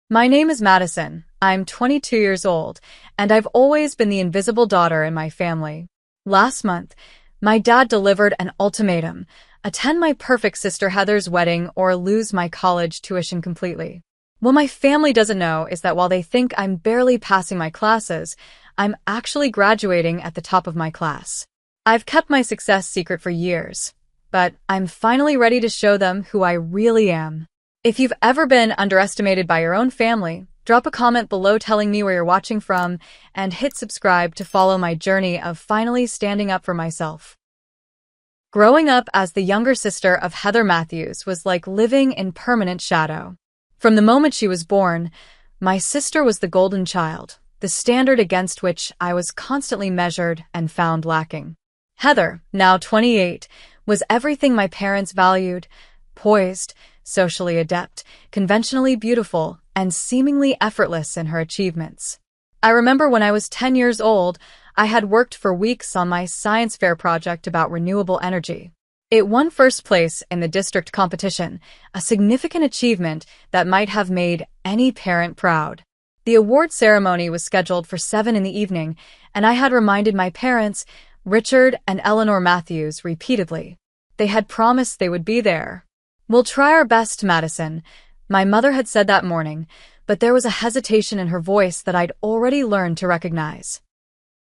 My name is Madison. I'm 22 years old, and I've always been the invisible daughter in my family. Last month, my dad delivered an ultimatum: attend my perfect sister Heather's wedding or lose my college tuition completely. What my family doesn't know is that while they think I'm barely passing my classes, I'm actually graduating at the top of my class. I've kept my success secret for years, but I'm finally ready to show them who I really am. If you've ever been underestimated by your own family, drop a comment below telling me where you're watching from, and hit subscribe to follow my journey of finally standing up for myself. Growing up as the younger sister of Heather Matthews was like living in permanent shadow. From the moment she was born, my sister was the golden child, the standard against which I was constantly measured and found lacking. Heather, now 28, was everything my parents valued: poised, socially adept, conventionally beautiful, and seemingly effortless in her achievements. I remember when I was 10 years old, I had worked for weeks on my science fair project about renewable energy. It won first place in the district competition, a significant achievement that might have made any parent proud. The award ceremony was scheduled for 7 in the evening, and I had reminded my parents, Richard and Eleanor Matthews, repeatedly. They had promised they would be there. "We'll try our best, Madison," my mother had said that morning, but there was a hesitation in her voice that I'd already learned to recognize.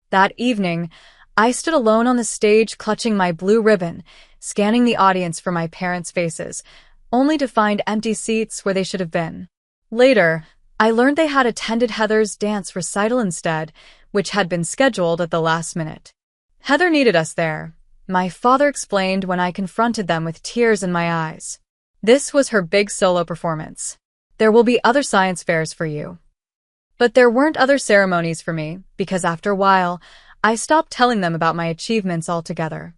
That evening, I stood alone on the stage clutching my blue ribbon, scanning the audience for my parents' faces, only to find empty seats where they should have been. Later, I learned they had attended Heather's dance recital instead, which had been scheduled at the last minute. "Heather needed us there," my father explained when I confronted them with tears in my eyes. "This was her big solo performance. There will be other science fairs for you." But there weren't other ceremonies for me, because after a while, I stopped telling them about my achievements altogether.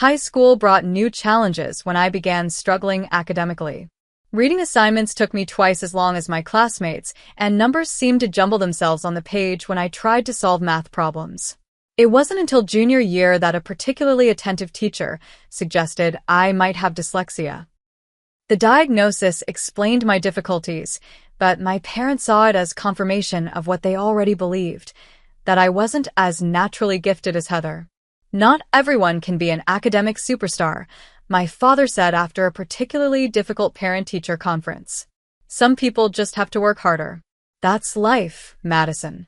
High school brought new challenges when I began struggling academically. Reading assignments took me twice as long as my classmates, and numbers seemed to jumble themselves on the page when I tried to solve math problems. It wasn't until junior year that a particularly attentive teacher suggested I might have dyslexia. The diagnosis explained my difficulties, but my parents saw it as confirmation of what they already believed: that I wasn't as naturally gifted as Heather. "Not everyone can be an academic superstar," my father said after a particularly difficult parent-teacher conference. "Some people just have to work harder. That's life, Madison."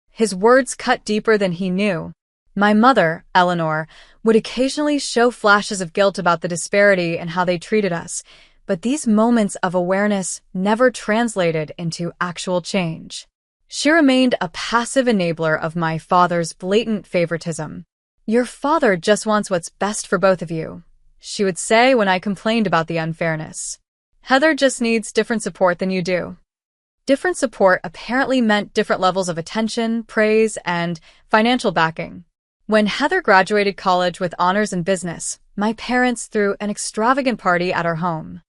His words cut deeper than he knew. My mother, Eleanor, would occasionally show flashes of guilt about the disparity in how they treated us, but these moments of awareness never translated into actual change. She remained a passive enabler of my father's blatant favoritism. "Your father just wants what's best for both of you," she would say when I complained about the unfairness. "Heather just needs different support than you do." Different support apparently meant different levels of attention, praise, and financial backing. When Heather graduated college with honors in business, my parents threw an extravagant party at our home.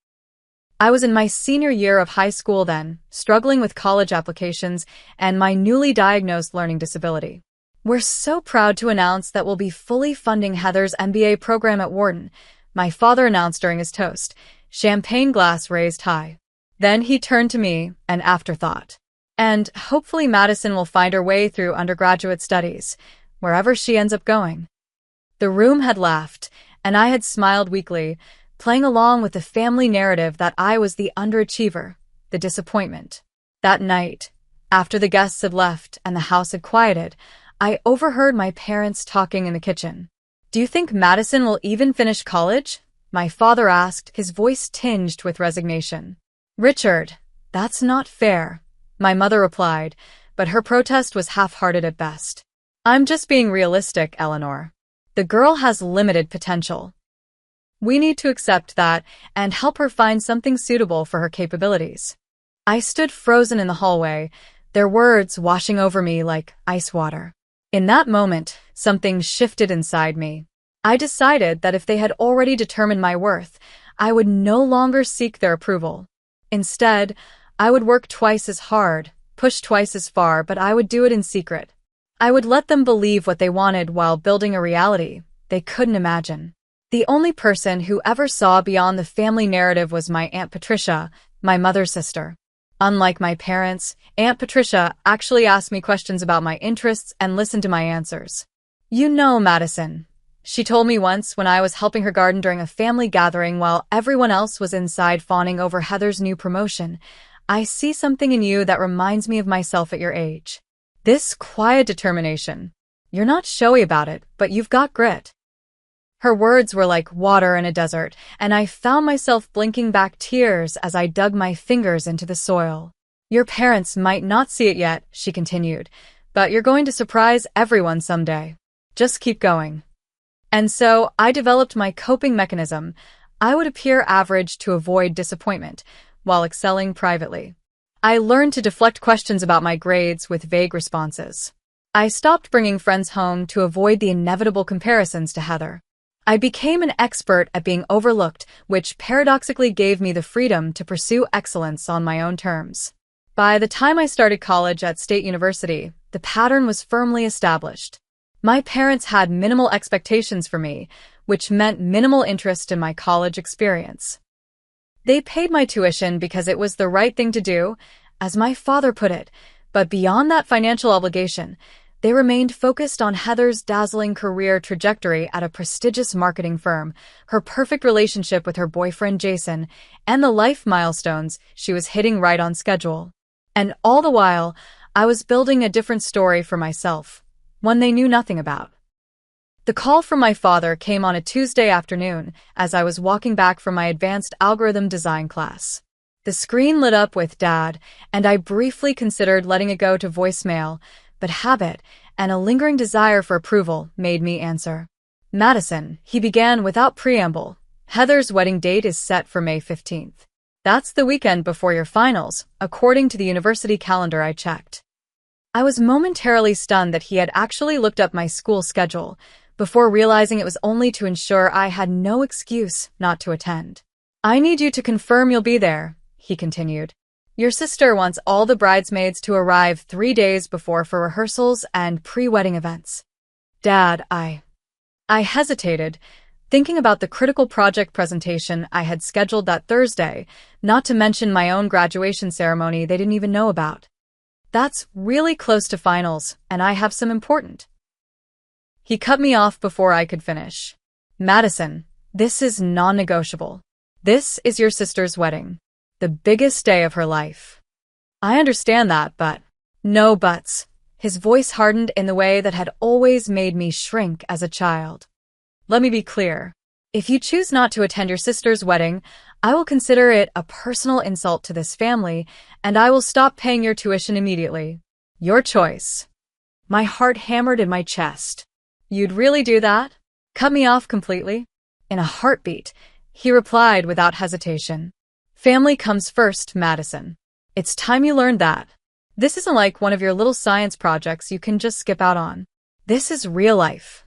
I was in my senior year of high school then, struggling with college applications and my newly diagnosed learning disability. "We're so proud to announce that we'll be fully funding Heather's MBA program at Wharton," my father announced during his toast, champagne glass raised high. Then he turned to me, an afterthought. "And hopefully Madison will find her way through undergraduate studies, wherever she ends up going." The room had laughed, and I had smiled weakly, playing along with the family narrative that I was the underachiever, the disappointment. That night, after the guests had left and the house had quieted, I overheard my parents talking in the kitchen. "Do you think Madison will even finish college?" my father asked, his voice tinged with resignation. "Richard, that's not fair," my mother replied, but her protest was half-hearted at best. "I'm just being realistic, Eleanor. The girl has limited potential. We need to accept that and help her find something suitable for her capabilities." I stood frozen in the hallway, their words washing over me like ice water. In that moment, something shifted inside me. I decided that if they had already determined my worth, I would no longer seek their approval. Instead, I would work twice as hard, push twice as far, but I would do it in secret. I would let them believe what they wanted while building a reality they couldn't imagine. The only person who ever saw beyond the family narrative was my Aunt Patricia, my mother's sister. Unlike my parents, Aunt Patricia actually asked me questions about my interests and listened to my answers. "You know, Madison," she told me once when I was helping her garden during a family gathering while everyone else was inside fawning over Heather's new promotion, "I see something in you that reminds me of myself at your age. This quiet determination. You're not showy about it, but you've got grit." Her words were like water in a desert, and I found myself blinking back tears as I dug my fingers into the soil. "Your parents might not see it yet," she continued, "but you're going to surprise everyone someday. Just keep going." And so I developed my coping mechanism. I would appear average to avoid disappointment, while excelling privately. I learned to deflect questions about my grades with vague responses. I stopped bringing friends home to avoid the inevitable comparisons to Heather. I became an expert at being overlooked, which paradoxically gave me the freedom to pursue excellence on my own terms. By the time I started college at State University, the pattern was firmly established. My parents had minimal expectations for me, which meant minimal interest in my college experience. They paid my tuition because it was the right thing to do, as my father put it, but beyond that financial obligation, they remained focused on Heather's dazzling career trajectory at a prestigious marketing firm, her perfect relationship with her boyfriend Jason, and the life milestones she was hitting right on schedule. And all the while, I was building a different story for myself, one they knew nothing about. The call from my father came on a Tuesday afternoon as I was walking back from my advanced algorithm design class. The screen lit up with "Dad," and I briefly considered letting it go to voicemail, but habit and a lingering desire for approval made me answer. "Madison," he began without preamble, "Heather's wedding date is set for May 15th. That's the weekend before your finals, according to the university calendar I checked." I was momentarily stunned that he had actually looked up my school schedule, before realizing it was only to ensure I had no excuse not to attend. "I need you to confirm you'll be there," he continued. "Your sister wants all the bridesmaids to arrive 3 days before for rehearsals and pre-wedding events." "Dad, I hesitated, thinking about the critical project presentation I had scheduled that Thursday, not to mention my own graduation ceremony they didn't even know about. "That's really close to finals, and I have some important—" He cut me off before I could finish. "Madison, this is non-negotiable. This is your sister's wedding. The biggest day of her life." "I understand that, but—" "No buts." His voice hardened in the way that had always made me shrink as a child. "Let me be clear. If you choose not to attend your sister's wedding, I will consider it a personal insult to this family, and I will stop paying your tuition immediately. Your choice." My heart hammered in my chest. "You'd really do that? Cut me off completely?" In a heartbeat, he replied without hesitation. "Family comes first, Madison. It's time you learned that. This isn't like one of your little science projects you can just skip out on. This is real life."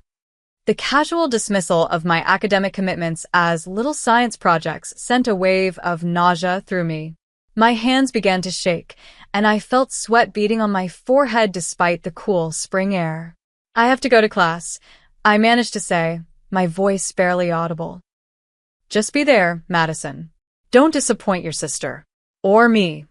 The casual dismissal of my academic commitments as little science projects sent a wave of nausea through me. My hands began to shake, and I felt sweat beading on my forehead despite the cool spring air. "I have to go to class," I managed to say, my voice barely audible. "Just be there, Madison. Don't disappoint your sister. Or me."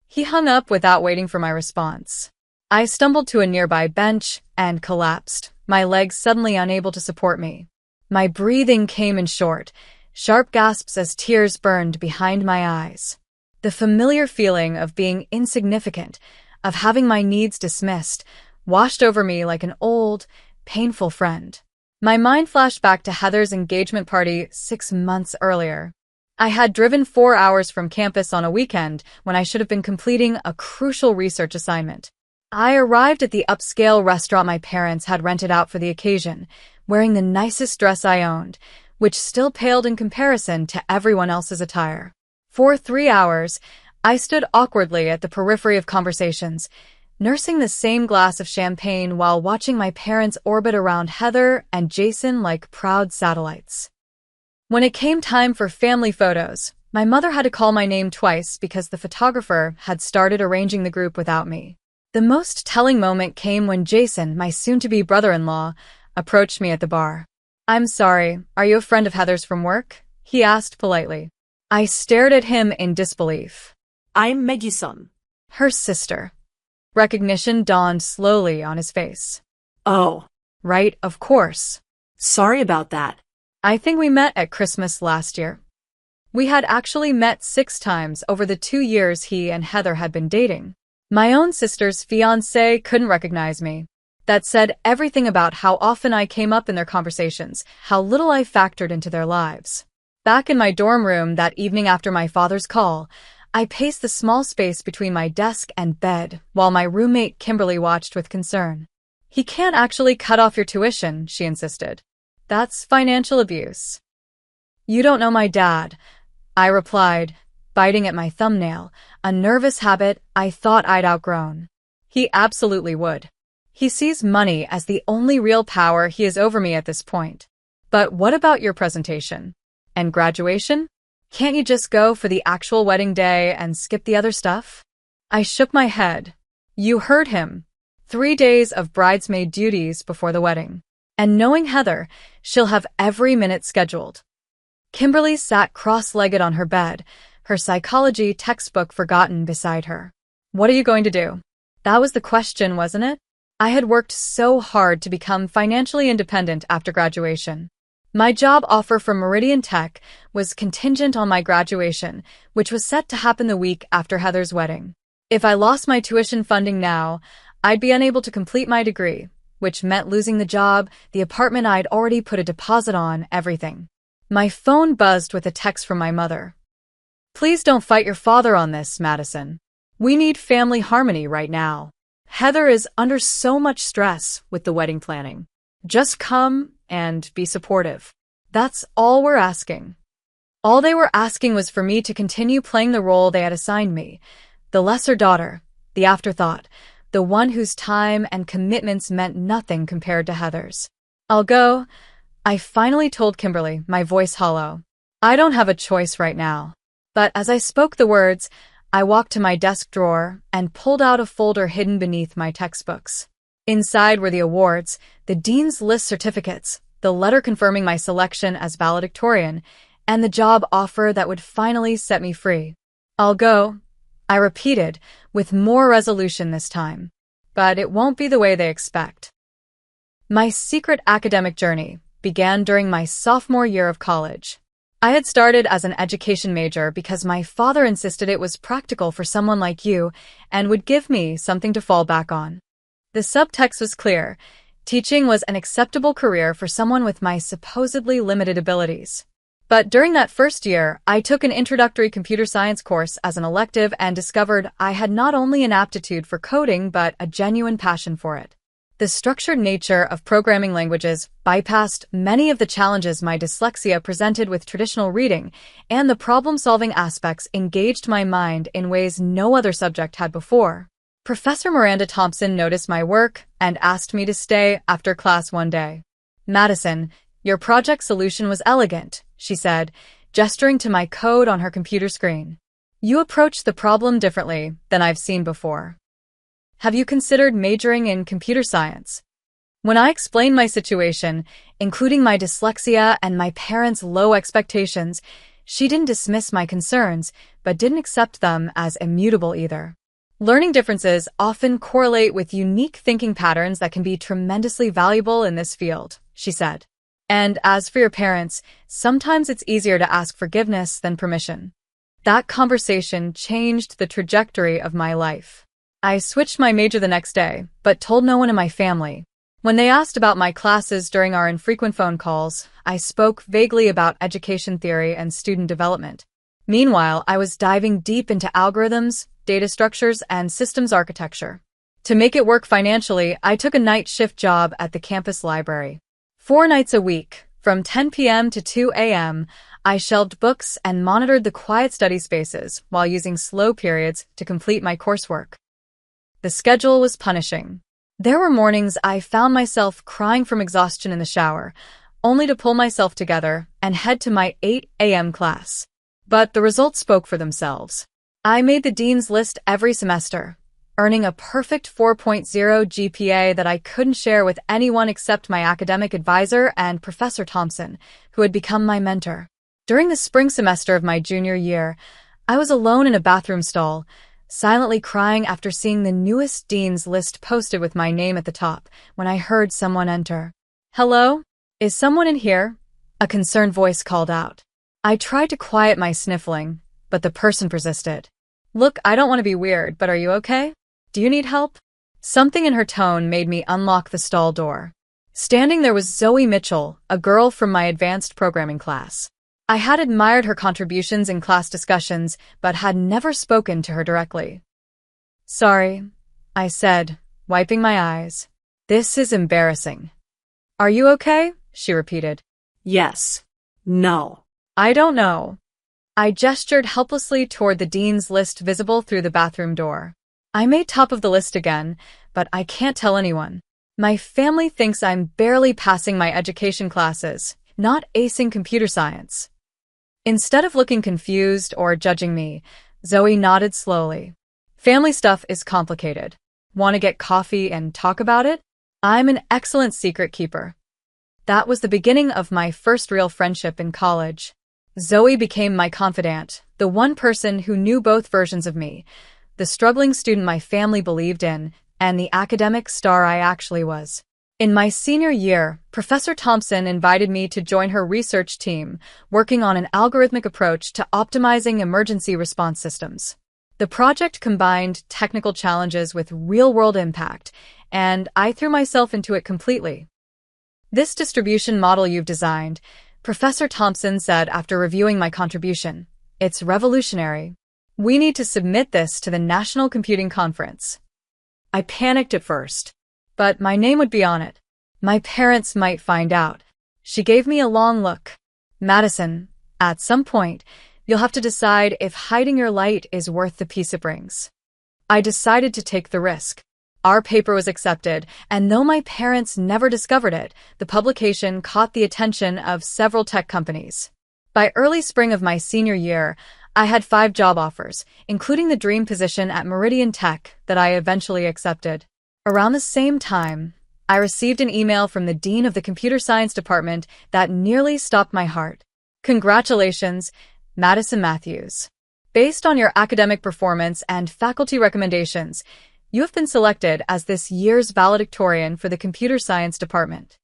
He hung up without waiting for my response. I stumbled to a nearby bench and collapsed, my legs suddenly unable to support me. My breathing came in short, sharp gasps as tears burned behind my eyes. The familiar feeling of being insignificant, of having my needs dismissed, washed over me like an old, painful friend. My mind flashed back to Heather's engagement party 6 months earlier. I had driven 4 hours from campus on a weekend when I should have been completing a crucial research assignment. I arrived at the upscale restaurant my parents had rented out for the occasion, wearing the nicest dress I owned, which still paled in comparison to everyone else's attire. For 3 hours, I stood awkwardly at the periphery of conversations, nursing the same glass of champagne while watching my parents orbit around Heather and Jason like proud satellites. When it came time for family photos, my mother had to call my name twice because the photographer had started arranging the group without me. The most telling moment came when Jason, my soon-to-be brother-in-law, approached me at the bar. "I'm sorry, are you a friend of Heather's from work?" he asked politely. I stared at him in disbelief. I'm Megison. Her sister. Recognition dawned slowly on his face. Oh, Right, of course. sorry about that. I think we met at Christmas last year. We had actually met 6 times over the 2 years he and Heather had been dating. My own sister's fiancé couldn't recognize me. That said everything about how often I came up in their conversations, how little I factored into their lives. Back in my dorm room that evening after my father's call, I paced the small space between my desk and bed while my roommate Kimberly watched with concern. "He can't actually cut off your tuition," she insisted. "That's financial abuse." "You don't know my dad," I replied, biting at my thumbnail, a nervous habit I thought I'd outgrown. "He absolutely would. He sees money as the only real power he has over me at this point." "But what about your presentation? And graduation? Can't you just go for the actual wedding day and skip the other stuff?" I shook my head. "You heard him. 3 days of bridesmaid duties before the wedding. And knowing Heather, she'll have every minute scheduled." Kimberly sat cross-legged on her bed, her psychology textbook forgotten beside her. "What are you going to do?" That was the question, wasn't it? I had worked so hard to become financially independent after graduation. My job offer from Meridian Tech was contingent on my graduation, which was set to happen the week after Heather's wedding. If I lost my tuition funding now, I'd be unable to complete my degree, which meant losing the job, the apartment I'd already put a deposit on, everything. My phone buzzed with a text from my mother. "Please don't fight your father on this, Madison. We need family harmony right now. Heather is under so much stress with the wedding planning. Just come and be supportive. That's all we're asking." All they were asking was for me to continue playing the role they had assigned me, the lesser daughter, the afterthought, the one whose time and commitments meant nothing compared to Heather's. "I'll go," I finally told Kimberly, my voice hollow. "I don't have a choice right now." But as I spoke the words, I walked to my desk drawer and pulled out a folder hidden beneath my textbooks. Inside were the awards, the dean's list certificates, the letter confirming my selection as valedictorian, and the job offer that would finally set me free. "I'll go," I repeated, with more resolution this time. "But it won't be the way they expect." My secret academic journey began during my sophomore year of college. I had started as an education major because my father insisted it was practical for someone like you and would give me something to fall back on. The subtext was clear. Teaching was an acceptable career for someone with my supposedly limited abilities. But during that first year, I took an introductory computer science course as an elective and discovered I had not only an aptitude for coding but a genuine passion for it. The structured nature of programming languages bypassed many of the challenges my dyslexia presented with traditional reading, and the problem-solving aspects engaged my mind in ways no other subject had before. Professor Miranda Thompson noticed my work and asked me to stay after class one day. "Madison, your project solution was elegant," she said, gesturing to my code on her computer screen. "You approached the problem differently than I've seen before. Have you considered majoring in computer science?" When I explained my situation, including my dyslexia and my parents' low expectations, she didn't dismiss my concerns, but didn't accept them as immutable either. "Learning differences often correlate with unique thinking patterns that can be tremendously valuable in this field," she said. "And as for your parents, sometimes it's easier to ask forgiveness than permission." That conversation changed the trajectory of my life. I switched my major the next day, but told no one in my family. When they asked about my classes during our infrequent phone calls, I spoke vaguely about education theory and student development. Meanwhile, I was diving deep into algorithms, data structures, and systems architecture. To make it work financially, I took a night shift job at the campus library. 4 nights a week, from 10 p.m. to 2 a.m., I shelved books and monitored the quiet study spaces while using slow periods to complete my coursework. The schedule was punishing. There were mornings I found myself crying from exhaustion in the shower, only to pull myself together and head to my 8 a.m. class. But the results spoke for themselves. I made the dean's list every semester, earning a perfect 4.0 GPA that I couldn't share with anyone except my academic advisor and Professor Thompson, who had become my mentor. During the spring semester of my junior year, I was alone in a bathroom stall, silently crying after seeing the newest dean's list posted with my name at the top, when I heard someone enter. "Hello? Is someone in here?" A concerned voice called out. I tried to quiet my sniffling, but the person persisted. "Look, I don't want to be weird, but are you okay? Do you need help?" Something in her tone made me unlock the stall door. Standing there was Zoe Mitchell, a girl from my advanced programming class. I had admired her contributions in class discussions, but had never spoken to her directly. "Sorry," I said, wiping my eyes. "This is embarrassing." "Are you okay?" she repeated. Yes. No. "I don't know." I gestured helplessly toward the dean's list visible through the bathroom door. I made top of the list again, but I can't tell anyone. My family thinks I'm barely passing my education classes, not acing computer science. Instead of looking confused or judging me, Zoe nodded slowly. "Family stuff is complicated. Want to get coffee and talk about it? I'm an excellent secret keeper." That was the beginning of my first real friendship in college. Zoe became my confidant, the one person who knew both versions of me, the struggling student my family believed in, and the academic star I actually was. In my senior year, Professor Thompson invited me to join her research team, working on an algorithmic approach to optimizing emergency response systems. The project combined technical challenges with real-world impact, and I threw myself into it completely. "This distribution model you've designed," Professor Thompson said after reviewing my contribution, "it's revolutionary. We need to submit this to the National Computing Conference." I panicked at first, but my name would be on it. My parents might find out. She gave me a long look. "Madison, at some point, you'll have to decide if hiding your light is worth the peace it brings." I decided to take the risk. Our paper was accepted, and though my parents never discovered it, the publication caught the attention of several tech companies. By early spring of my senior year, I had 5 job offers, including the dream position at Meridian Tech that I eventually accepted. Around the same time, I received an email from the dean of the computer science department that nearly stopped my heart. "Congratulations, Madison Matthews. Based on your academic performance and faculty recommendations, you have been selected as this year's valedictorian for the computer science department."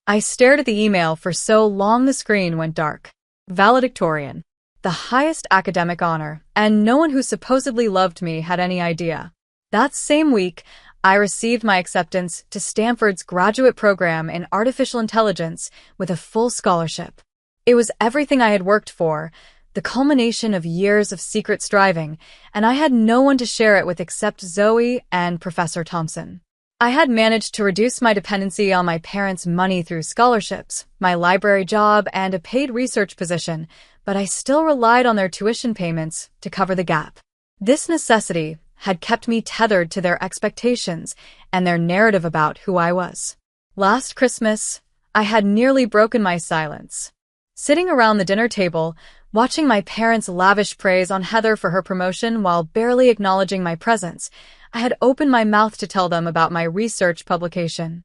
I stared at the email for so long the screen went dark. Valedictorian. The highest academic honor, and no one who supposedly loved me had any idea. That same week, I received my acceptance to Stanford's graduate program in artificial intelligence with a full scholarship. It was everything I had worked for, the culmination of years of secret striving, and I had no one to share it with except Zoe and Professor Thompson. I had managed to reduce my dependency on my parents' money through scholarships, my library job, and a paid research position, but I still relied on their tuition payments to cover the gap. This necessity had kept me tethered to their expectations and their narrative about who I was. Last Christmas, I had nearly broken my silence. Sitting around the dinner table, watching my parents lavish praise on Heather for her promotion while barely acknowledging my presence, I had opened my mouth to tell them about my research publication.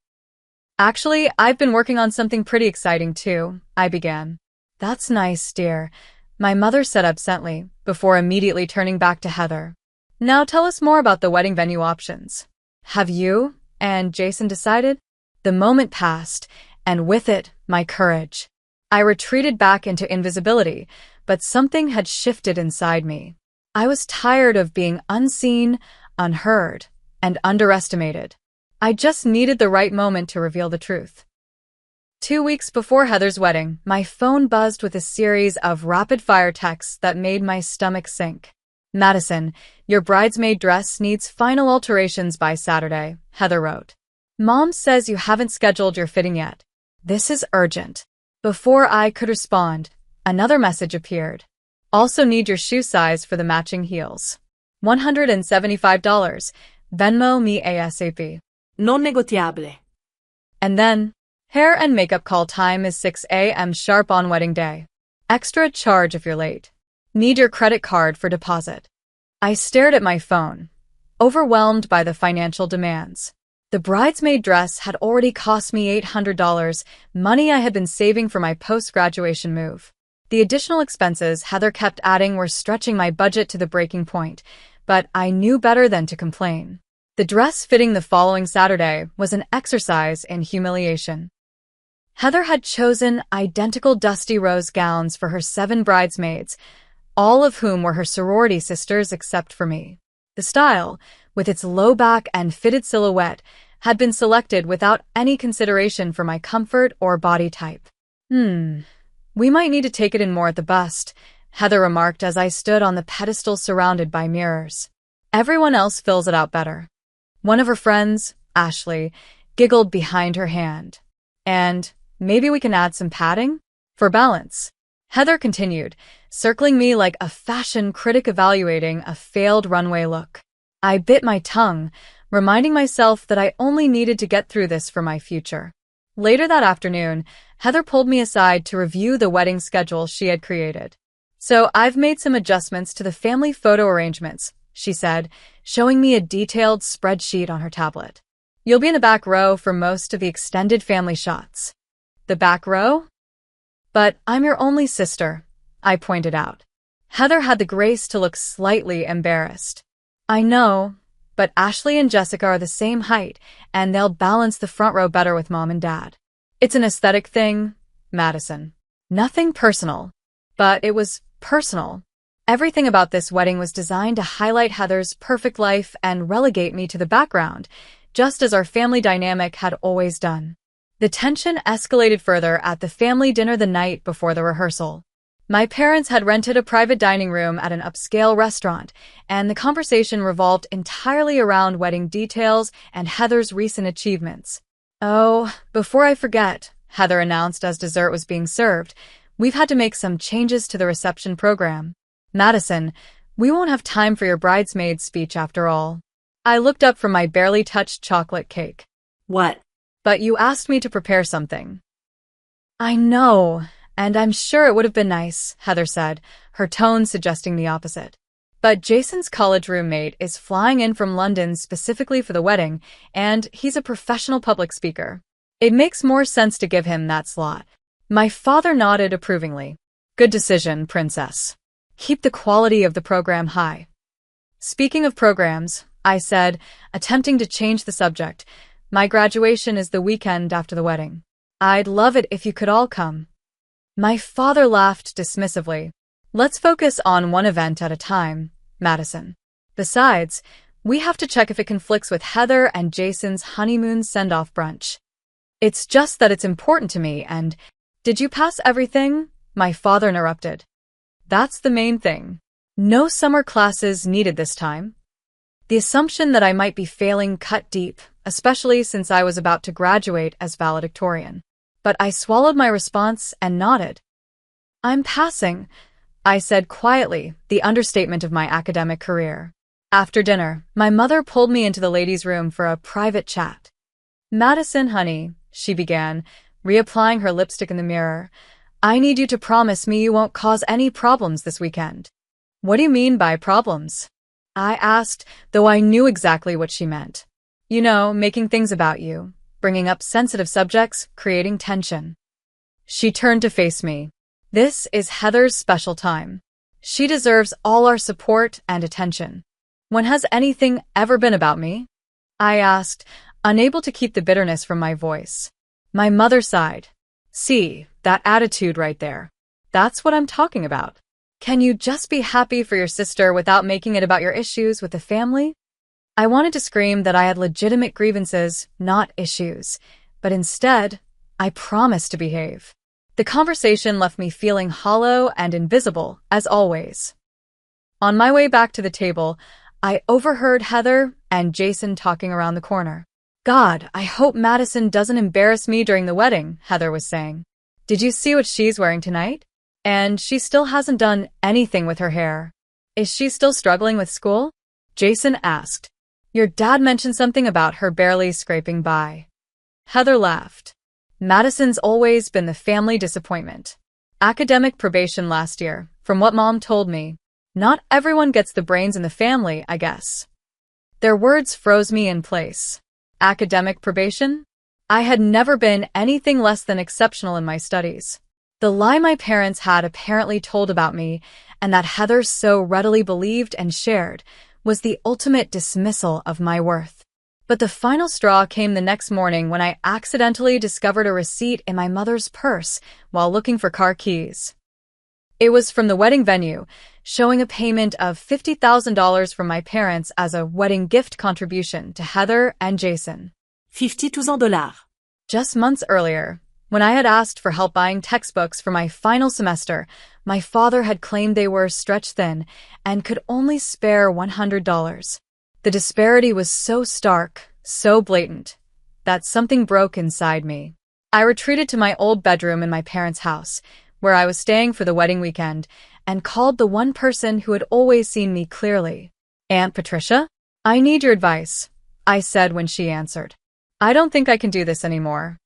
"Actually, I've been working on something pretty exciting too," I began. "That's nice, dear," my mother said absently, before immediately turning back to Heather. "Now tell us more about the wedding venue options. Have you and Jason decided?" The moment passed, and with it, my courage. I retreated back into invisibility, but something had shifted inside me. I was tired of being unseen, unheard, and underestimated. I just needed the right moment to reveal the truth. 2 weeks before Heather's wedding, my phone buzzed with a series of rapid-fire texts that made my stomach sink. "Madison, your bridesmaid dress needs final alterations by Saturday," Heather wrote. "Mom says you haven't scheduled your fitting yet. This is urgent." Before I could respond, another message appeared. "Also need your shoe size for the matching heels. $175. Venmo me ASAP." Non negotiable. And then, hair and makeup call time is 6 a.m. sharp on wedding day. Extra charge if you're late. Need your credit card for deposit. I stared at my phone, overwhelmed by the financial demands. The bridesmaid dress had already cost me $800, money I had been saving for my post-graduation move. The additional expenses Heather kept adding were stretching my budget to the breaking point, but I knew better than to complain. The dress fitting the following Saturday was an exercise in humiliation. Heather had chosen identical dusty rose gowns for her 7 bridesmaids, all of whom were her sorority sisters except for me. The style, with its low back and fitted silhouette, had been selected without any consideration for my comfort or body type. We might need to take it in more at the bust, Heather remarked as I stood on the pedestal surrounded by mirrors. Everyone else fills it out better. One of her friends, Ashley, giggled behind her hand. And maybe we can add some padding? For balance. Heather continued, circling me like a fashion critic evaluating a failed runway look. I bit my tongue, reminding myself that I only needed to get through this for my future. Later that afternoon, Heather pulled me aside to review the wedding schedule she had created. So I've made some adjustments to the family photo arrangements, she said, showing me a detailed spreadsheet on her tablet. You'll be in the back row for most of the extended family shots. The back row? But I'm your only sister, I pointed out. Heather had the grace to look slightly embarrassed. I know, but Ashley and Jessica are the same height, and they'll balance the front row better with Mom and Dad. It's an aesthetic thing, Madison. Nothing personal. But it was personal. Everything about this wedding was designed to highlight Heather's perfect life and relegate me to the background, just as our family dynamic had always done. The tension escalated further at the family dinner the night before the rehearsal. My parents had rented a private dining room at an upscale restaurant, and the conversation revolved entirely around wedding details and Heather's recent achievements. Oh, before I forget, Heather announced as dessert was being served, we've had to make some changes to the reception program. Madison, we won't have time for your bridesmaid's speech after all. I looked up from my barely touched chocolate cake. What? But you asked me to prepare something. I know, and I'm sure it would have been nice, Heather said, her tone suggesting the opposite. But Jason's college roommate is flying in from London specifically for the wedding, and he's a professional public speaker. It makes more sense to give him that slot. My father nodded approvingly. Good decision, princess. Keep the quality of the program high. Speaking of programs, I said, attempting to change the subject, my graduation is the weekend after the wedding. I'd love it if you could all come. My father laughed dismissively. Let's focus on one event at a time, Madison. Besides, we have to check if it conflicts with Heather and Jason's honeymoon send-off brunch. It's just that it's important to me and— Did you pass everything? My father interrupted. That's the main thing. No summer classes needed this time. The assumption that I might be failing cut deep, especially since I was about to graduate as valedictorian. But I swallowed my response and nodded. I'm passing, I said quietly, the understatement of my academic career. After dinner, my mother pulled me into the ladies' room for a private chat. Madison, honey, she began, reapplying her lipstick in the mirror, I need you to promise me you won't cause any problems this weekend. What do you mean by problems? I asked, though I knew exactly what she meant. You know, making things about you, bringing up sensitive subjects, creating tension. She turned to face me. This is Heather's special time. She deserves all our support and attention. When has anything ever been about me? I asked, unable to keep the bitterness from my voice. My mother sighed. See, that attitude right there. That's what I'm talking about. Can you just be happy for your sister without making it about your issues with the family? I wanted to scream that I had legitimate grievances, not issues, but instead, I promised to behave. The conversation left me feeling hollow and invisible, as always. On my way back to the table, I overheard Heather and Jason talking around the corner. God, I hope Madison doesn't embarrass me during the wedding, Heather was saying. Did you see what she's wearing tonight? And she still hasn't done anything with her hair. Is she still struggling with school? Jason asked. Your dad mentioned something about her barely scraping by. Heather laughed. Madison's always been the family disappointment. Academic probation last year, from what Mom told me. Not everyone gets the brains in the family, I guess. Their words froze me in place. Academic probation? I had never been anything less than exceptional in my studies. The lie my parents had apparently told about me, and that Heather so readily believed and shared, was the ultimate dismissal of my worth. But the final straw came the next morning when I accidentally discovered a receipt in my mother's purse while looking for car keys. It was from the wedding venue, showing a payment of $50,000 from my parents as a wedding gift contribution to Heather and Jason. $52,000. Just months earlier, when I had asked for help buying textbooks for my final semester, my father had claimed they were stretched thin and could only spare $100. The disparity was so stark, so blatant, that something broke inside me. I retreated to my old bedroom in my parents' house, where I was staying for the wedding weekend, and called the one person who had always seen me clearly. "Aunt Patricia? I need your advice," I said when she answered. "I don't think I can do this anymore."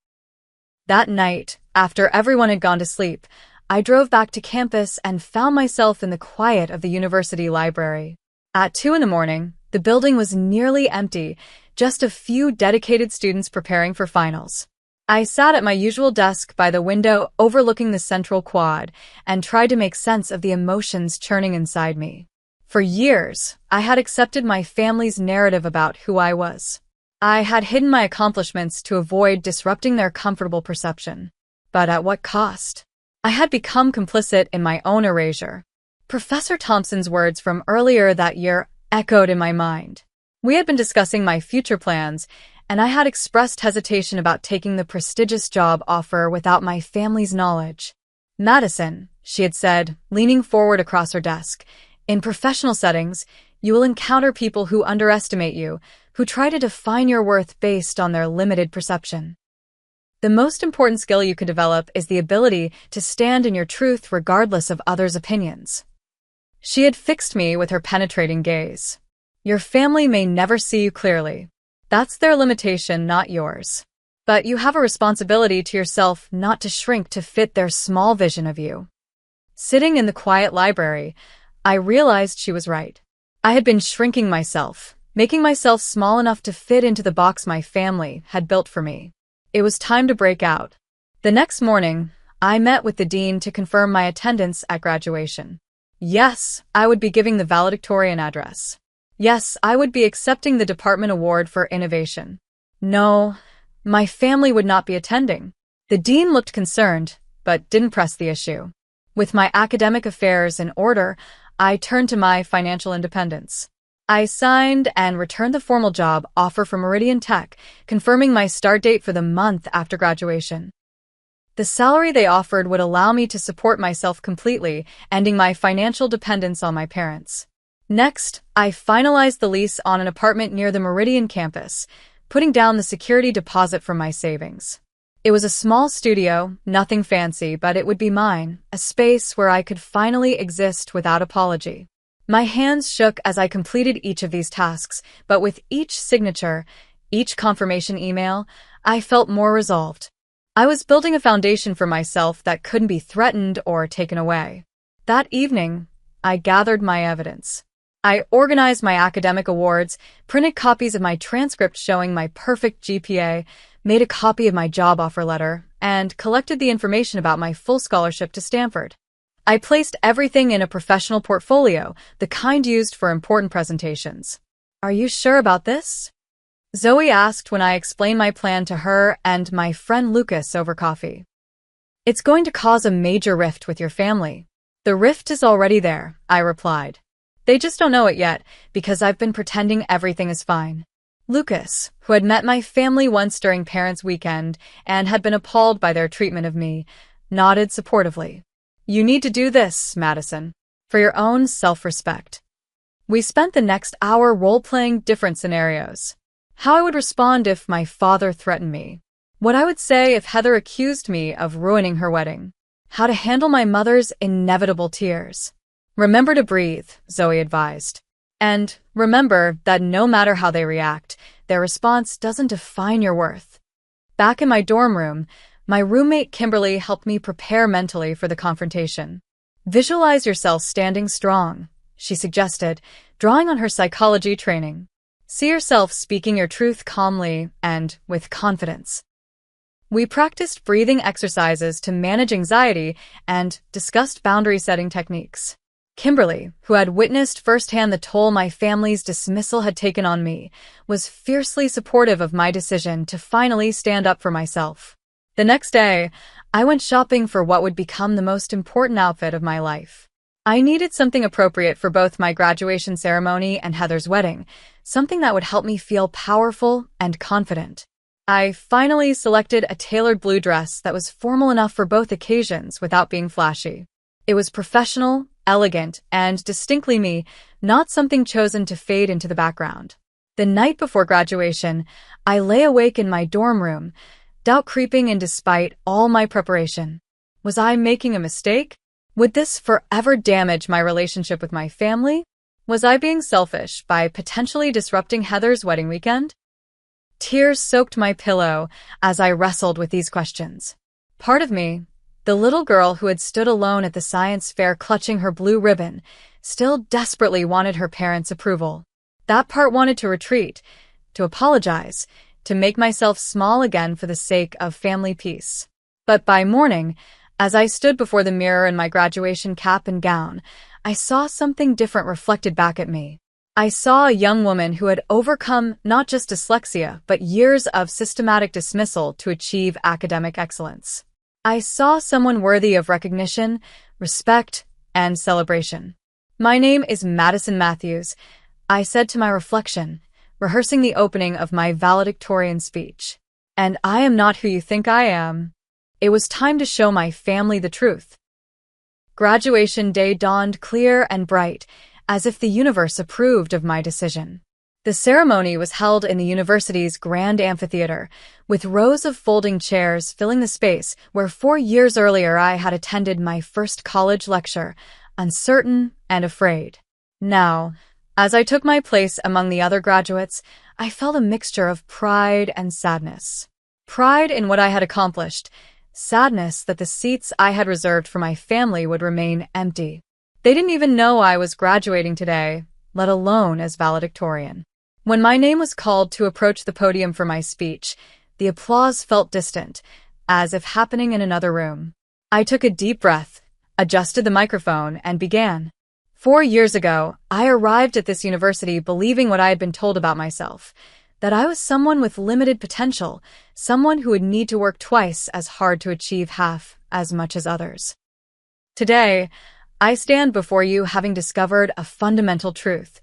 That night, after everyone had gone to sleep, I drove back to campus and found myself in the quiet of the university library. At 2 a.m, the building was nearly empty, just a few dedicated students preparing for finals. I sat at my usual desk by the window overlooking the central quad and tried to make sense of the emotions churning inside me. For years, I had accepted my family's narrative about who I was. I had hidden my accomplishments to avoid disrupting their comfortable perception. But at what cost? I had become complicit in my own erasure. Professor Thompson's words from earlier that year echoed in my mind. We had been discussing my future plans, and I had expressed hesitation about taking the prestigious job offer without my family's knowledge. "Madison," she had said, leaning forward across her desk, "in professional settings, you will encounter people who underestimate you, who try to define your worth based on their limited perception. The most important skill you can develop is the ability to stand in your truth regardless of others' opinions." She had fixed me with her penetrating gaze. "Your family may never see you clearly. That's their limitation, not yours. But you have a responsibility to yourself not to shrink to fit their small vision of you." Sitting in the quiet library, I realized she was right. I had been shrinking myself, making myself small enough to fit into the box my family had built for me. It was time to break out. The next morning, I met with the dean to confirm my attendance at graduation. Yes, I would be giving the valedictorian address. Yes, I would be accepting the department award for innovation. No, my family would not be attending. The dean looked concerned, but didn't press the issue. With my academic affairs in order, I turned to my financial independence. I signed and returned the formal job offer from Meridian Tech, confirming my start date for the month after graduation. The salary they offered would allow me to support myself completely, ending my financial dependence on my parents. Next, I finalized the lease on an apartment near the Meridian campus, putting down the security deposit from my savings. It was a small studio, nothing fancy, but it would be mine, a space where I could finally exist without apology. My hands shook as I completed each of these tasks, but with each signature, each confirmation email, I felt more resolved. I was building a foundation for myself that couldn't be threatened or taken away. That evening, I gathered my evidence. I organized my academic awards, printed copies of my transcript showing my perfect GPA, made a copy of my job offer letter, and collected the information about my full scholarship to Stanford. I placed everything in a professional portfolio, the kind used for important presentations. "Are you sure about this?" Zoe asked when I explained my plan to her and my friend Lucas over coffee. "It's going to cause a major rift with your family." "The rift is already there," I replied. "They just don't know it yet, because I've been pretending everything is fine." Lucas, who had met my family once during Parents' Weekend and had been appalled by their treatment of me, nodded supportively. "You need to do this, Madison, for your own self-respect." We spent the next hour role-playing different scenarios. How I would respond if my father threatened me. What I would say if Heather accused me of ruining her wedding. How to handle my mother's inevitable tears. "Remember to breathe," Zoe advised. "And remember that no matter how they react, their response doesn't define your worth." Back in my dorm room, my roommate Kimberly helped me prepare mentally for the confrontation. "Visualize yourself standing strong," she suggested, drawing on her psychology training. "See yourself speaking your truth calmly and with confidence." We practiced breathing exercises to manage anxiety and discussed boundary-setting techniques. Kimberly, who had witnessed firsthand the toll my family's dismissal had taken on me, was fiercely supportive of my decision to finally stand up for myself. The next day, I went shopping for what would become the most important outfit of my life. I needed something appropriate for both my graduation ceremony and Heather's wedding, something that would help me feel powerful and confident. I finally selected a tailored blue dress that was formal enough for both occasions without being flashy. It was professional, elegant, and distinctly me, not something chosen to fade into the background. The night before graduation, I lay awake in my dorm room, doubt creeping in despite all my preparation. Was I making a mistake? Would this forever damage my relationship with my family? Was I being selfish by potentially disrupting Heather's wedding weekend? Tears soaked my pillow as I wrestled with these questions. Part of me, the little girl who had stood alone at the science fair clutching her blue ribbon, still desperately wanted her parents' approval. That part wanted to retreat, to apologize, to make myself small again for the sake of family peace. But by morning, as I stood before the mirror in my graduation cap and gown, I saw something different reflected back at me. I saw a young woman who had overcome not just dyslexia, but years of systematic dismissal to achieve academic excellence. I saw someone worthy of recognition, respect, and celebration. "My name is Madison Matthews," I said to my reflection, rehearsing the opening of my valedictorian speech. "And I am not who you think I am." It was time to show my family the truth. Graduation day dawned clear and bright, as if the universe approved of my decision. The ceremony was held in the university's grand amphitheater, with rows of folding chairs filling the space where 4 years earlier I had attended my first college lecture, uncertain and afraid. Now, as I took my place among the other graduates, I felt a mixture of pride and sadness. Pride in what I had accomplished, sadness that the seats I had reserved for my family would remain empty. They didn't even know I was graduating today, let alone as valedictorian. When my name was called to approach the podium for my speech, the applause felt distant, as if happening in another room. I took a deep breath, adjusted the microphone, and began. 4 years ago, I arrived at this university believing what I had been told about myself, that I was someone with limited potential, someone who would need to work twice as hard to achieve half as much as others. Today, I stand before you having discovered a fundamental truth.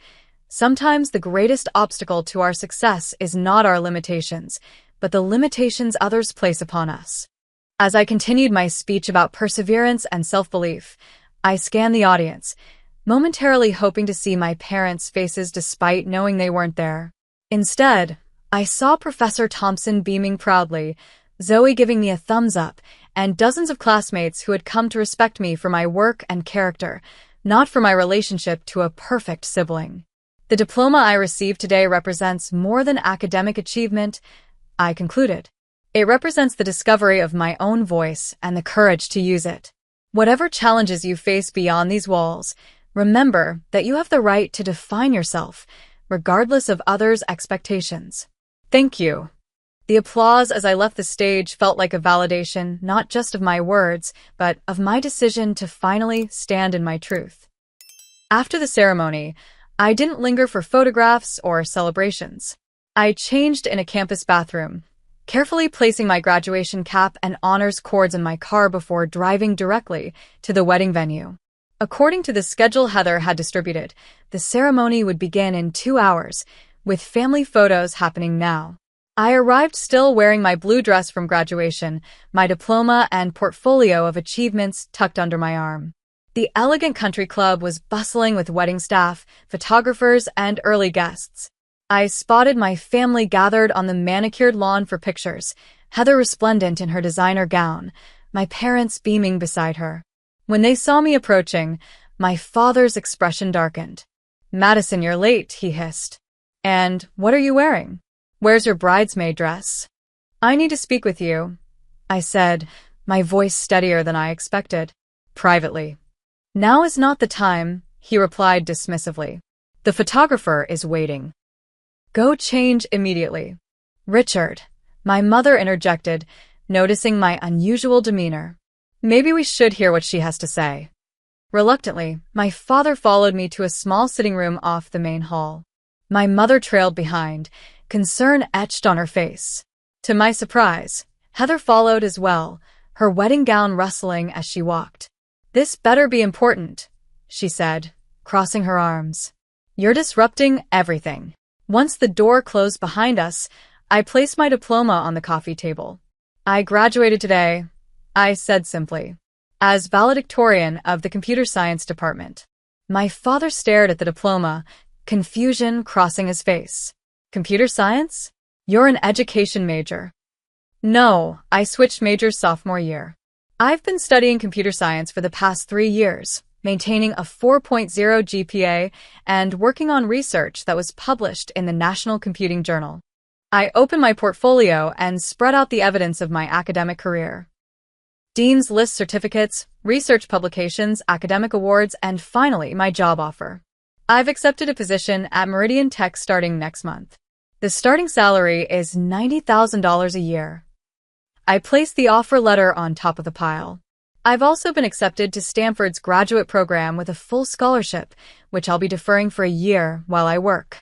Sometimes the greatest obstacle to our success is not our limitations, but the limitations others place upon us. As I continued my speech about perseverance and self-belief, I scanned the audience, momentarily hoping to see my parents' faces despite knowing they weren't there. Instead, I saw Professor Thompson beaming proudly, Zoe giving me a thumbs up, and dozens of classmates who had come to respect me for my work and character, not for my relationship to a perfect sibling. The diploma I received today represents more than academic achievement, I concluded. It represents the discovery of my own voice and the courage to use it. Whatever challenges you face beyond these walls, remember that you have the right to define yourself, regardless of others' expectations. Thank you. The applause as I left the stage felt like a validation not just of my words, but of my decision to finally stand in my truth. After the ceremony, I didn't linger for photographs or celebrations. I changed in a campus bathroom, carefully placing my graduation cap and honors cords in my car before driving directly to the wedding venue. According to the schedule Heather had distributed, the ceremony would begin in 2 hours, with family photos happening now. I arrived still wearing my blue dress from graduation, my diploma and portfolio of achievements tucked under my arm. The elegant country club was bustling with wedding staff, photographers, and early guests. I spotted my family gathered on the manicured lawn for pictures, Heather resplendent in her designer gown, my parents beaming beside her. When they saw me approaching, my father's expression darkened. "Madison, you're late," he hissed. "And what are you wearing? Where's your bridesmaid dress?" "I need to speak with you," I said, my voice steadier than I expected. "Privately." "Now is not the time," he replied dismissively. "The photographer is waiting." "Go change immediately." "Richard," my mother interjected, noticing my unusual demeanor. Maybe we should hear what she has to say. Reluctantly, my father followed me to a small sitting room off the main hall. My mother trailed behind, concern etched on her face. To my surprise, Heather followed as well, her wedding gown rustling as she walked. "This better be important," she said, crossing her arms. "You're disrupting everything." Once the door closed behind us, I placed my diploma on the coffee table. "I graduated today," I said simply, "as valedictorian of the computer science department." My father stared at the diploma, confusion crossing his face. "Computer science? You're an education major." "No, I switched majors sophomore year. I've been studying computer science for the past 3 years, maintaining a 4.0 GPA and working on research that was published in the National Computing Journal." I opened my portfolio and spread out the evidence of my academic career. Dean's List certificates, research publications, academic awards, and finally, my job offer. I've accepted a position at Meridian Tech starting next month. The starting salary is $90,000 a year. I placed the offer letter on top of the pile. I've also been accepted to Stanford's graduate program with a full scholarship, which I'll be deferring for a year while I work.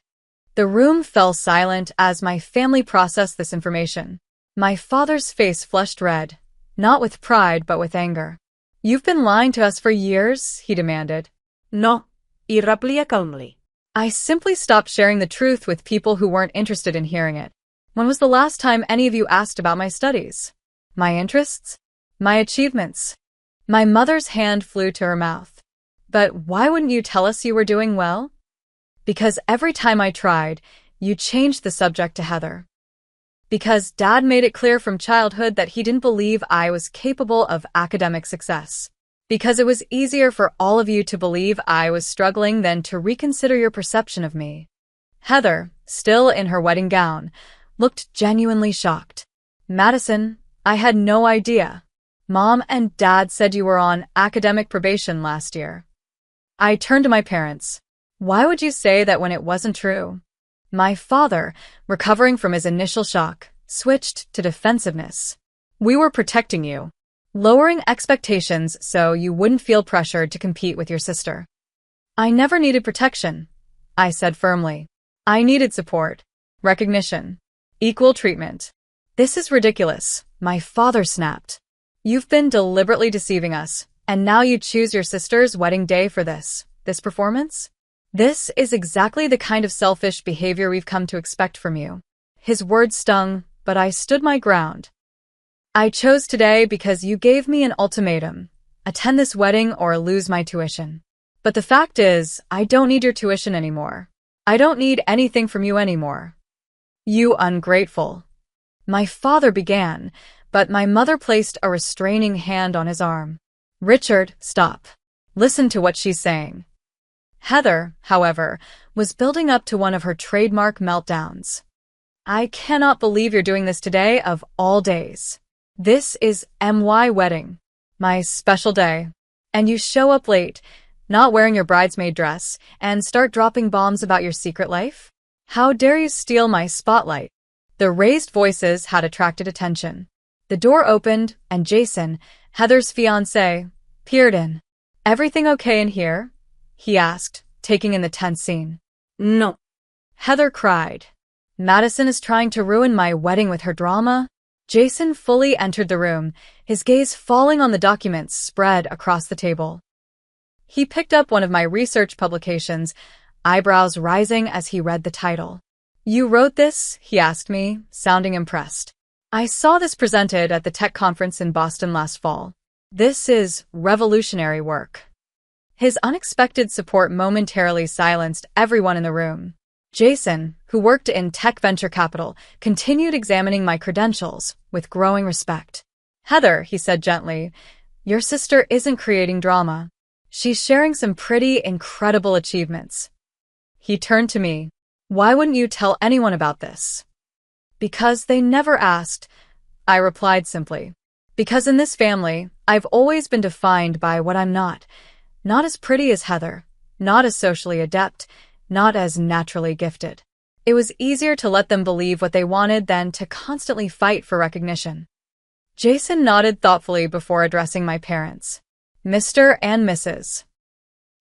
The room fell silent as my family processed this information. My father's face flushed red, not with pride but with anger. "You've been lying to us for years," he demanded. No, y replía calmly. I simply stopped sharing the truth with people who weren't interested in hearing it. When was the last time any of you asked about my studies? My interests? My achievements? My mother's hand flew to her mouth. "But why wouldn't you tell us you were doing well?" "Because every time I tried, you changed the subject to Heather. Because Dad made it clear from childhood that he didn't believe I was capable of academic success. Because it was easier for all of you to believe I was struggling than to reconsider your perception of me." Heather, still in her wedding gown, looked genuinely shocked. "Madison, I had no idea. Mom and Dad said you were on academic probation last year." I turned to my parents. "Why would you say that when it wasn't true?" My father, recovering from his initial shock, switched to defensiveness. "We were protecting you, lowering expectations so you wouldn't feel pressured to compete with your sister." "I never needed protection," I said firmly. "I needed support, recognition, equal treatment." "This is ridiculous," my father snapped. "You've been deliberately deceiving us, and now you choose your sister's wedding day for this performance? This is exactly the kind of selfish behavior we've come to expect from you." His words stung, but I stood my ground. "I chose today because you gave me an ultimatum. Attend this wedding or lose my tuition. But the fact is, I don't need your tuition anymore. I don't need anything from you anymore." "You ungrateful." My father began, but my mother placed a restraining hand on his arm. "Richard, stop. Listen to what she's saying." Heather, however, was building up to one of her trademark meltdowns. "I cannot believe you're doing this today of all days. This is my wedding, my special day. And you show up late, not wearing your bridesmaid dress, and start dropping bombs about your secret life? How dare you steal my spotlight?" The raised voices had attracted attention. The door opened, and Jason, Heather's fiancé, peered in. "Everything okay in here?" he asked, taking in the tense scene. No. Heather cried. "Madison is trying to ruin my wedding with her drama?" Jason fully entered the room, his gaze falling on the documents spread across the table. He picked up one of my research publications, eyebrows rising as he read the title. "You wrote this?" he asked me, sounding impressed. "I saw this presented at the tech conference in Boston last fall. This is revolutionary work." His unexpected support momentarily silenced everyone in the room. Jason, who worked in tech venture capital, continued examining my credentials with growing respect. "Heather," he said gently, "your sister isn't creating drama. She's sharing some pretty incredible achievements." He turned to me. "Why wouldn't you tell anyone about this?" "Because they never asked," I replied simply. "Because in this family, I've always been defined by what I'm not. Not as pretty as Heather, not as socially adept, not as naturally gifted. It was easier to let them believe what they wanted than to constantly fight for recognition." Jason nodded thoughtfully before addressing my parents. Mr. and Mrs.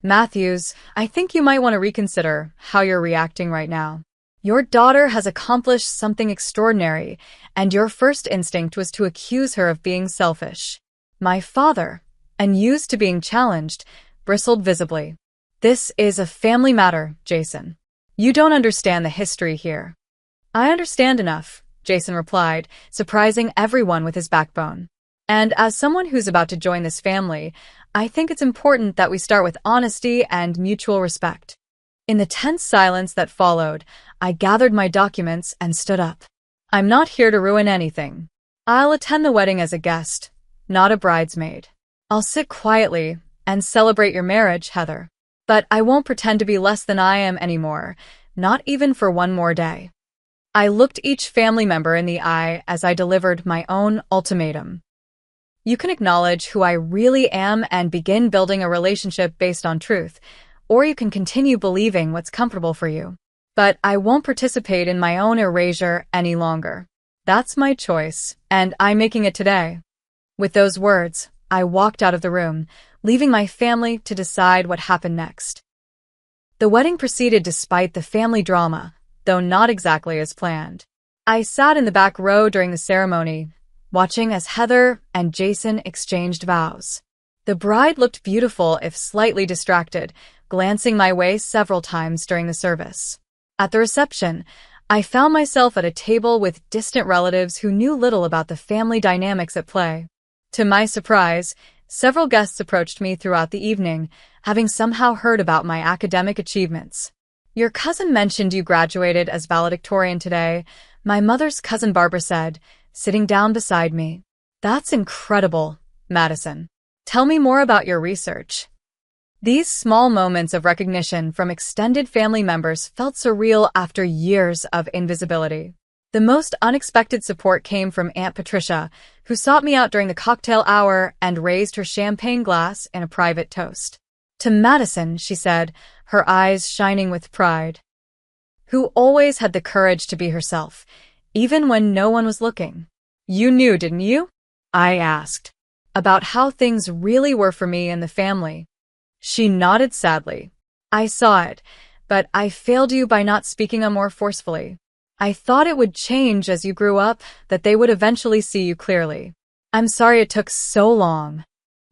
Matthews, I think you might want to reconsider how you're reacting right now. Your daughter has accomplished something extraordinary, and your first instinct was to accuse her of being selfish. My father, unused to being challenged, bristled visibly. This is a family matter, Jason. You don't understand the history here. I understand enough, Jason replied, surprising everyone with his backbone. And as someone who's about to join this family, I think it's important that we start with honesty and mutual respect. In the tense silence that followed, I gathered my documents and stood up. I'm not here to ruin anything. I'll attend the wedding as a guest, not a bridesmaid. I'll sit quietly and celebrate your marriage, Heather. But I won't pretend to be less than I am anymore, not even for one more day. I looked each family member in the eye as I delivered my own ultimatum. You can acknowledge who I really am and begin building a relationship based on truth, or you can continue believing what's comfortable for you. But I won't participate in my own erasure any longer. That's my choice, and I'm making it today. With those words, I walked out of the room, leaving my family to decide what happened next. The wedding proceeded despite the family drama, though not exactly as planned. I sat in the back row during the ceremony, watching as Heather and Jason exchanged vows. The bride looked beautiful if slightly distracted, glancing my way several times during the service. At the reception, I found myself at a table with distant relatives who knew little about the family dynamics at play. To my surprise, several guests approached me throughout the evening, having somehow heard about my academic achievements. Your cousin mentioned you graduated as valedictorian today, my mother's cousin Barbara said, sitting down beside me. That's incredible, Madison. Tell me more about your research. These small moments of recognition from extended family members felt surreal after years of invisibility. The most unexpected support came from Aunt Patricia, who sought me out during the cocktail hour and raised her champagne glass in a private toast. To Madison, she said, her eyes shining with pride, who always had the courage to be herself, even when no one was looking. You knew, didn't you? I asked, about how things really were for me and the family. She nodded sadly. I saw it, but I failed you by not speaking up more forcefully. I thought it would change as you grew up, that they would eventually see you clearly. I'm sorry it took so long.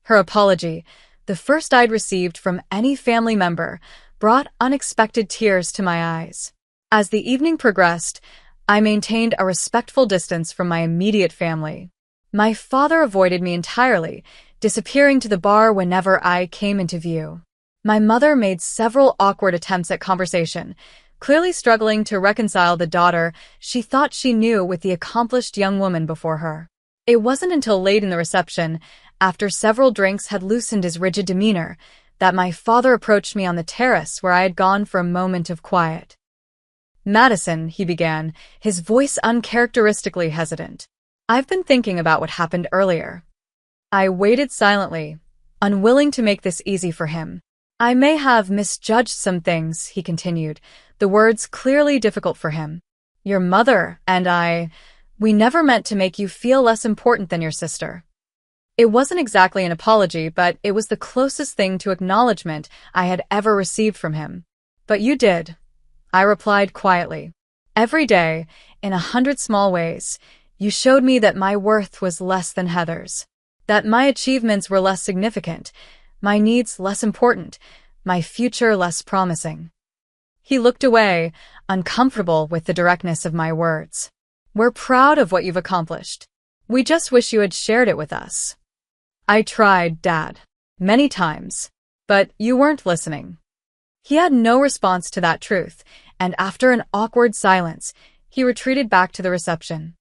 Her apology, the first I'd received from any family member, brought unexpected tears to my eyes. As the evening progressed, I maintained a respectful distance from my immediate family. My father avoided me entirely, disappearing to the bar whenever I came into view. My mother made several awkward attempts at conversation, clearly struggling to reconcile the daughter she thought she knew with the accomplished young woman before her. It wasn't until late in the reception, after several drinks had loosened his rigid demeanor, that my father approached me on the terrace where I had gone for a moment of quiet. Madison, he began, his voice uncharacteristically hesitant. I've been thinking about what happened earlier. I waited silently, unwilling to make this easy for him. I may have misjudged some things, he continued, the words clearly difficult for him. Your mother and we never meant to make you feel less important than your sister. It wasn't exactly an apology, but it was the closest thing to acknowledgement I had ever received from him. But you did, I replied quietly. Every day, in 100 small ways, you showed me that my worth was less than Heather's, that my achievements were less significant, my needs less important, my future less promising. He looked away, uncomfortable with the directness of my words. We're proud of what you've accomplished. We just wish you had shared it with us. I tried, Dad, many times, but you weren't listening. He had no response to that truth, and after an awkward silence, he retreated back to the reception.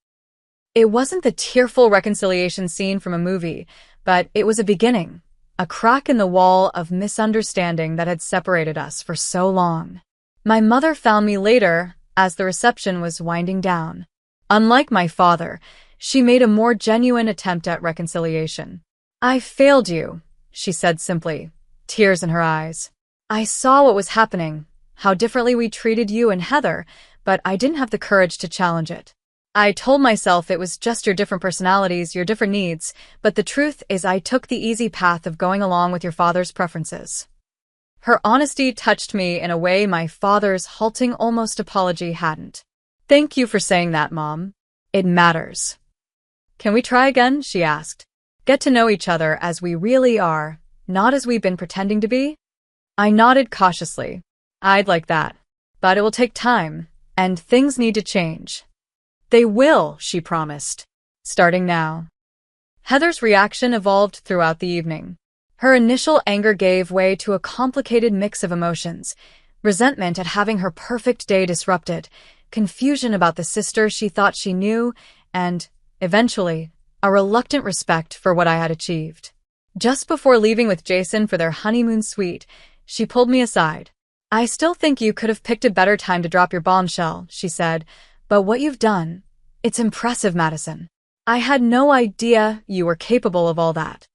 It wasn't the tearful reconciliation scene from a movie, but it was a beginning, a crack in the wall of misunderstanding that had separated us for so long. My mother found me later as the reception was winding down. Unlike my father, she made a more genuine attempt at reconciliation. I failed you, she said simply, tears in her eyes. I saw what was happening, how differently we treated you and Heather, but I didn't have the courage to challenge it. I told myself it was just your different personalities, your different needs, but the truth is I took the easy path of going along with your father's preferences. Her honesty touched me in a way my father's halting almost apology hadn't. Thank you for saying that, Mom. It matters. Can we try again? She asked. Get to know each other as we really are, not as we've been pretending to be? I nodded cautiously. I'd like that. But it will take time, and things need to change. They will, she promised. Starting now. Heather's reaction evolved throughout the evening. Her initial anger gave way to a complicated mix of emotions: resentment at having her perfect day disrupted, confusion about the sister she thought she knew, and, eventually, a reluctant respect for what I had achieved. Just before leaving with Jason for their honeymoon suite, she pulled me aside. I still think you could have picked a better time to drop your bombshell, she said, but what you've done, it's impressive, Madison. I had no idea you were capable of all that.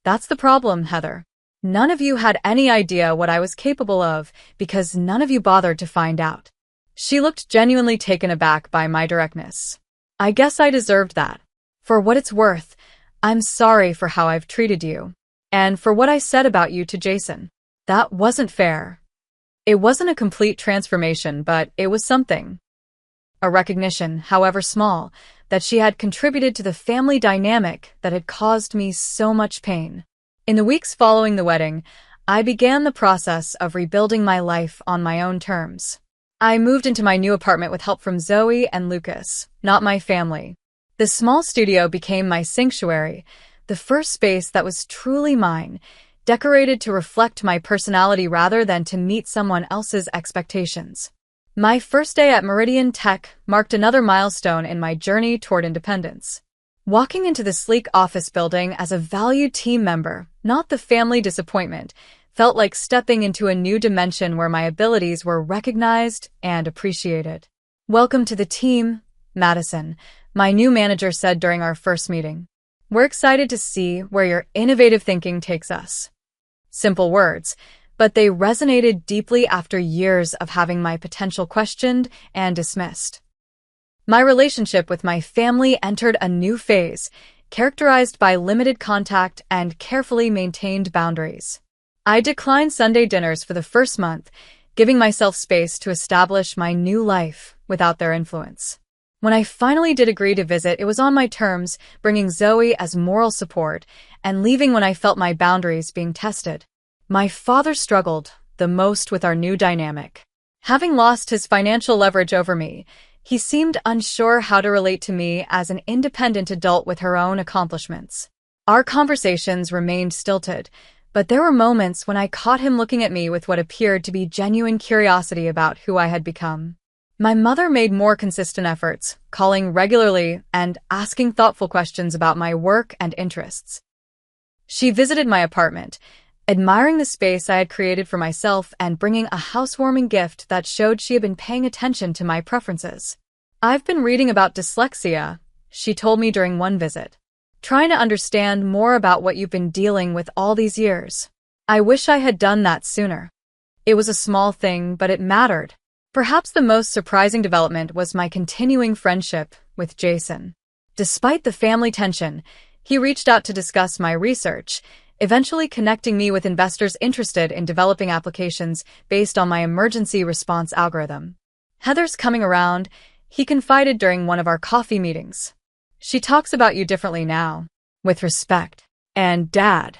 That's the problem, Heather. None of you had any idea what I was capable of because none of you bothered to find out. She looked genuinely taken aback by my directness. I guess I deserved that. For what it's worth, I'm sorry for how I've treated you. And for what I said about you to Jason. That wasn't fair. It wasn't a complete transformation, but it was something. A recognition, however small, that she had contributed to the family dynamic that had caused me so much pain. In the weeks following the wedding, I began the process of rebuilding my life on my own terms. I moved into my new apartment with help from Zoe and Lucas, not my family. The small studio became my sanctuary, the first space that was truly mine, decorated to reflect my personality rather than to meet someone else's expectations. My first day at Meridian Tech marked another milestone in my journey toward independence. Walking into the sleek office building as a valued team member, not the family disappointment, felt like stepping into a new dimension where my abilities were recognized and appreciated. Welcome to the team, Madison, my new manager said during our first meeting. We're excited to see where your innovative thinking takes us. Simple words, but they resonated deeply after years of having my potential questioned and dismissed. My relationship with my family entered a new phase, characterized by limited contact and carefully maintained boundaries. I declined Sunday dinners for the first month, giving myself space to establish my new life without their influence. When I finally did agree to visit, it was on my terms, bringing Zoe as moral support and leaving when I felt my boundaries being tested. My father struggled the most with our new dynamic. Having lost his financial leverage over me, he seemed unsure how to relate to me as an independent adult with her own accomplishments. Our conversations remained stilted, but there were moments when I caught him looking at me with what appeared to be genuine curiosity about who I had become. My mother made more consistent efforts, calling regularly and asking thoughtful questions about my work and interests. She visited my apartment, admiring the space I had created for myself and bringing a housewarming gift that showed she had been paying attention to my preferences. I've been reading about dyslexia, she told me during one visit. Trying to understand more about what you've been dealing with all these years. I wish I had done that sooner. It was a small thing, but it mattered. Perhaps the most surprising development was my continuing friendship with Jason. Despite the family tension, he reached out to discuss my research, eventually connecting me with investors interested in developing applications based on my emergency response algorithm. Heather's coming around, he confided during one of our coffee meetings. She talks about you differently now, with respect. And Dad.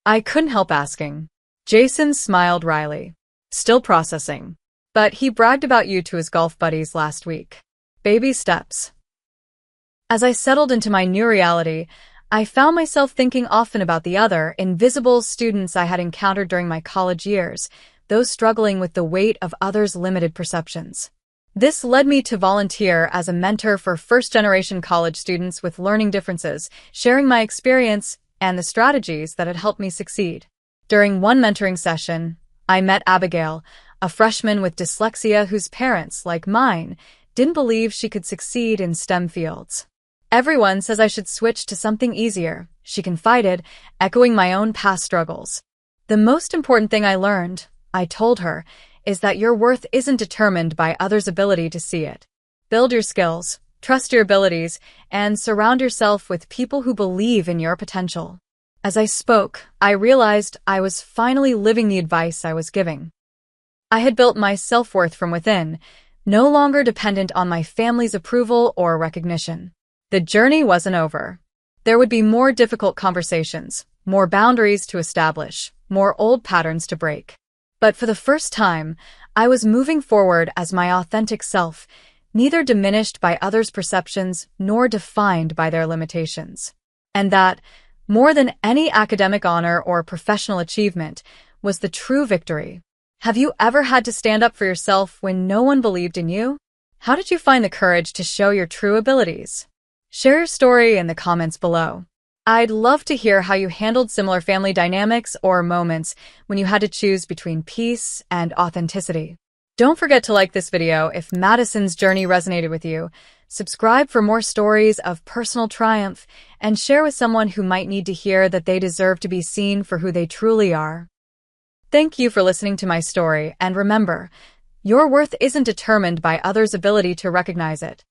I couldn't help asking. Jason smiled wryly. Still processing. But he bragged about you to his golf buddies last week. Baby steps. As I settled into my new reality, I found myself thinking often about the other, invisible students I had encountered during my college years, those struggling with the weight of others' limited perceptions. This led me to volunteer as a mentor for first-generation college students with learning differences, sharing my experience and the strategies that had helped me succeed. During one mentoring session, I met Abigail, a freshman with dyslexia whose parents, like mine, didn't believe she could succeed in STEM fields. Everyone says I should switch to something easier, she confided, echoing my own past struggles. The most important thing I learned, I told her, is that your worth isn't determined by others' ability to see it. Build your skills, Trust your abilities and surround yourself with people who believe in your potential. As I spoke, I realized I was finally living the advice I was giving. I had built my self-worth from within, no longer dependent on my family's approval or recognition. The journey wasn't over. There would be more difficult conversations, more boundaries to establish, more old patterns to break. But for the first time, I was moving forward as my authentic self, neither diminished by others' perceptions nor defined by their limitations. And that, more than any academic honor or professional achievement, was the true victory. Have you ever had to stand up for yourself when no one believed in you? How did you find the courage to show your true abilities? Share your story in the comments below. I'd love to hear how you handled similar family dynamics or moments when you had to choose between peace and authenticity. Don't forget to like this video if Madison's journey resonated with you, subscribe for more stories of personal triumph, and share with someone who might need to hear that they deserve to be seen for who they truly are. Thank you for listening to my story, and remember, your worth isn't determined by others' ability to recognize it.